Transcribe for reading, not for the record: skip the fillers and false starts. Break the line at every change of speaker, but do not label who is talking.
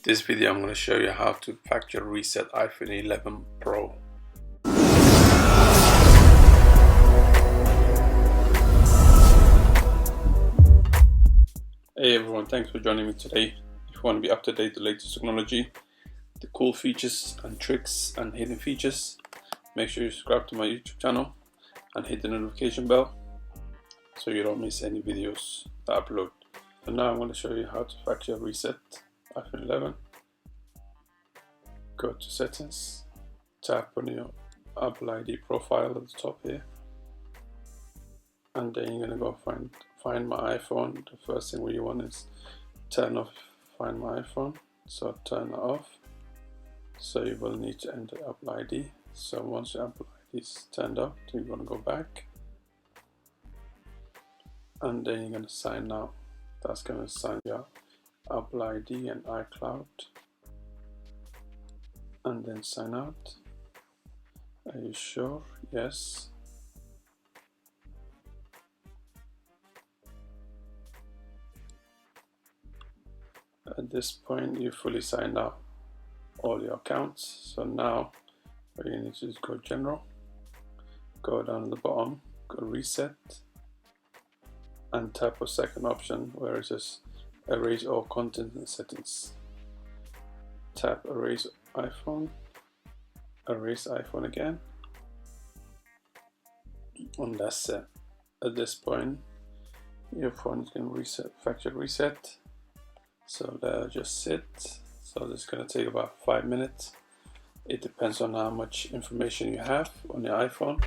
This video I'm going to show you how to factory reset iPhone 11 Pro. Hey everyone, thanks for joining me today. If you want to be up to date with the latest technology, the cool features and tricks and hidden features, make sure you subscribe to my YouTube channel and hit the notification bell so you don't miss any videos that I upload. So now I'm going to show you how to factory reset iPhone 11. Go to settings, tap on your Apple ID profile at the top here, and then you're going to go find my iPhone. The first thing you want is turn off find my iPhone, so turn it off. So you will need to enter Apple ID. So once your Apple ID is turned off, you're going to go back and then you're going to sign out. That's going to sign your Apple ID and iCloud, and then sign out. Are you sure? Yes. At this point you fully signed out all your accounts. So now what you need to do is go general, go down at the bottom, go reset, and tap a second option where it says erase all content and settings. Tap erase iPhone, erase iPhone again, and that's it. At this point your phone is going to reset, factory reset. So that'll just sit. So this is going to take about 5 minutes. It depends on how much information you have on your iPhone.